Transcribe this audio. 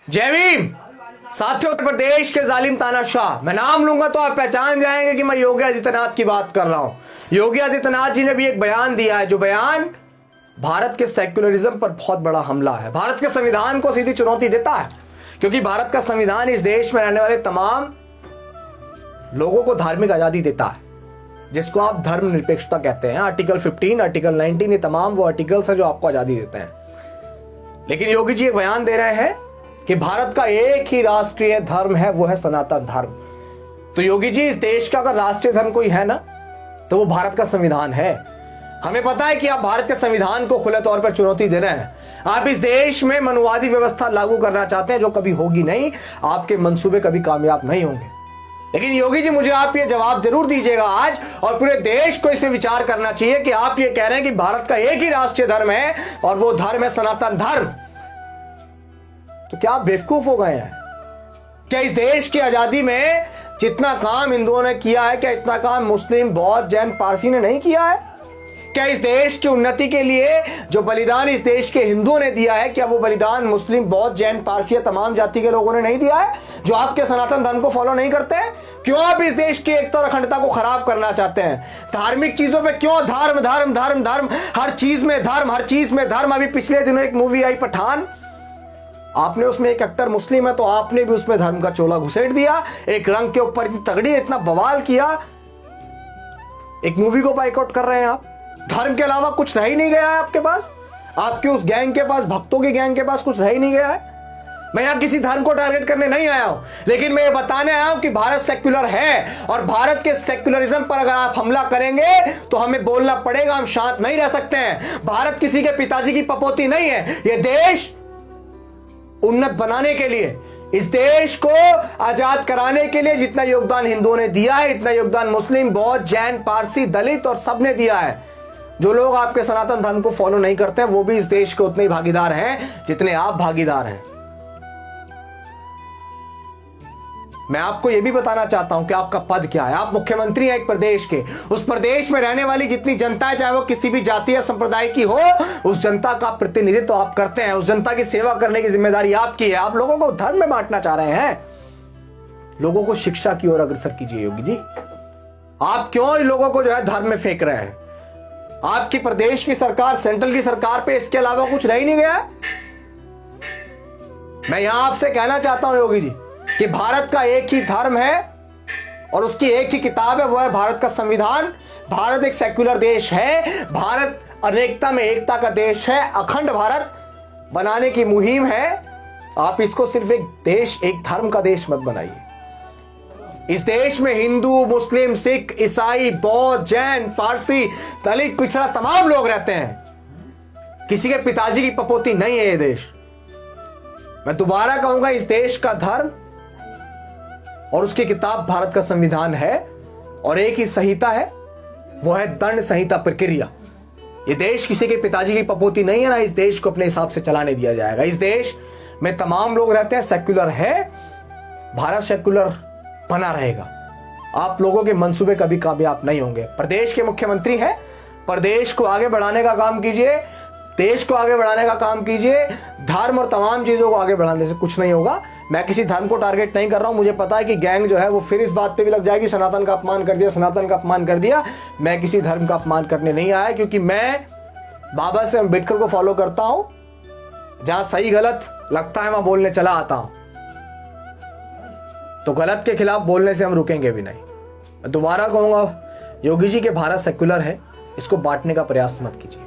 जय भीम। साथियों, उत्तर प्रदेश के जालिम तानाशाह, मैं नाम लूंगा तो आप पहचान जाएंगे कि मैं योगी आदित्यनाथ की बात कर रहा हूं। योगी आदित्यनाथ जी ने भी एक बयान दिया है, जो बयान भारत के सेक्युलरिज्म पर बहुत बड़ा हमला है, भारत के संविधान को सीधी चुनौती देता है। क्योंकि भारत का संविधान इस देश में रहने वाले तमाम लोगों को धार्मिक आजादी देता है, जिसको आप धर्मनिरपेक्षता कहते हैं। आर्टिकल 15, आर्टिकल 19, ये तमाम वो आर्टिकल्स हैं जो आपको आजादी देते हैं। लेकिन योगी जी एक बयान दे रहे हैं कि भारत का एक ही राष्ट्रीय धर्म है, वो है सनातन धर्म। तो योगी जी, इस देश का अगर राष्ट्रीय धर्म कोई है ना, तो वो भारत का संविधान है। हमें पता है कि आप भारत के संविधान को खुले तौर पर चुनौती दे रहे हैं। आप इस देश में मनुवादी व्यवस्था लागू करना चाहते हैं, जो कभी होगी नहीं। आपके मंसूबे कभी कामयाब नहीं होंगे। लेकिन योगी जी, मुझे आप ये जवाब जरूर दीजिएगा आज, और पूरे देश को इसे विचार करना चाहिए कि आप ये कह रहे हैं कि भारत का एक ही राष्ट्रीय धर्म है और वो धर्म है सनातन धर्म। तो क्या आप बेवकूफ हो गए हैं? क्या इस देश की आजादी में जितना काम हिंदुओं ने किया है, क्या इतना काम मुस्लिम, बौद्ध, जैन, पारसी ने नहीं किया है? क्या इस देश की उन्नति के लिए जो बलिदान इस देश के हिंदुओं ने दिया है, क्या वो बलिदान मुस्लिम, बौद्ध, जैन, पारसी या तमाम जाति के लोगों ने नहीं दिया है, जो आपके सनातन धर्म को फॉलो नहीं करते हैं? क्यों आप इस देश की एकता और अखंडता को खराब करना चाहते हैं? धार्मिक चीजों पे क्यों धर्म धर्म धर्म धर्म, हर चीज में धर्म, हर चीज में धर्म। अभी पिछले दिनों एक मूवी आई पठान, आपने उसमें एक एक्टर मुस्लिम है तो आपने भी उसमें धर्म का चोला घुसेड़ दिया, एक रंग के ऊपर इतनी तगड़ी, इतना बवाल किया। एक मूवी को बाइकआउट कर रहे हैं आप। धर्म के अलावा कुछ रह ही नहीं गया है आपके पास, आपके उस गैंग के पास, भक्तों की गैंग के पास कुछ रह ही नहीं गया है। मैं यहां किसी धर्म को टारगेट करने नहीं आया हूं, लेकिन मैं ये बताने आया हूं कि भारत सेक्युलर है, और भारत के सेक्युलरिज्म पर अगर आप हमला करेंगे तो हमें बोलना पड़ेगा, हम शांत नहीं रह सकते हैं। भारत किसी के पिताजी की पपोती नहीं है। यह देश उन्नत बनाने के लिए, इस देश को आजाद कराने के लिए जितना योगदान हिंदुओं ने दिया है, इतना योगदान मुस्लिम, बौद्ध, जैन, पारसी, दलित और सब ने दिया है। जो लोग आपके सनातन धर्म को फॉलो नहीं करते हैं, वो भी इस देश के उतने ही भागीदार हैं जितने आप भागीदार हैं। मैं आपको यह भी बताना चाहता हूं कि आपका पद क्या है। आप मुख्यमंत्री हैं एक प्रदेश के। उस प्रदेश में रहने वाली जितनी जनता है, चाहे वो किसी भी जाति या संप्रदाय की हो, उस जनता का प्रतिनिधित्व आप करते हैं। उस जनता की सेवा करने की जिम्मेदारी आपकी है। आप लोगों को धर्म में बांटना चाह रहे हैं। लोगों को शिक्षा की ओर अग्रसर कीजिए योगी जी। आप क्यों लोगों को जो है धर्म में फेंक रहे हैं? आपकी प्रदेश की सरकार, सेंट्रल की सरकार पे इसके अलावा कुछ रह ही नहीं गया। मैं यहां आपसे कहना चाहता हूं योगी जी कि भारत का एक ही धर्म है और उसकी एक ही किताब है, वो है भारत का संविधान। भारत एक सेक्युलर देश है। भारत अनेकता में एकता का देश है। अखंड भारत बनाने की मुहिम है। आप इसको सिर्फ एक देश, एक धर्म का देश मत बनाइए। इस देश में हिंदू, मुस्लिम, सिख, ईसाई, बौद्ध, जैन, पारसी, दलित, पिछड़ा तमाम लोग रहते हैं। किसी के पिताजी की पपोती नहीं है ये देश। मैं दोबारा कहूंगा, इस देश का धर्म और उसकी किताब भारत का संविधान है, और एक ही संहिता है, वो है दंड संहिता प्रक्रिया। ये देश किसी के पिताजी की पपोती नहीं है ना। इस देश को अपने हिसाब से चलाने दिया जाएगा। इस देश में तमाम लोग रहते हैं, सेक्युलर है। भारत सेक्युलर बना रहेगा। आप लोगों के मंसूबे कभी कामयाब नहीं होंगे। प्रदेश के मुख्यमंत्री हैं, प्रदेश को आगे बढ़ाने का काम कीजिए, देश को आगे बढ़ाने का काम कीजिए। धर्म और तमाम चीजों को आगे बढ़ाने से कुछ नहीं होगा। मैं किसी धर्म को टारगेट नहीं कर रहा हूं। मुझे पता है कि गैंग जो है वो फिर इस बात पे भी लग जाएगी, सनातन का अपमान कर दिया, सनातन का अपमान कर दिया। मैं किसी धर्म का अपमान करने नहीं आया, क्योंकि मैं बाबा से अम्बेडकर को फॉलो करता हूं। जहां सही गलत लगता है वहां बोलने चला आता हूं। तो गलत के खिलाफ बोलने से हम रुकेंगे भी नहीं। मैं दोबारा कहूंगा, योगी जी के भारत सेक्युलर है, इसको बांटने का प्रयास मत कीजिए।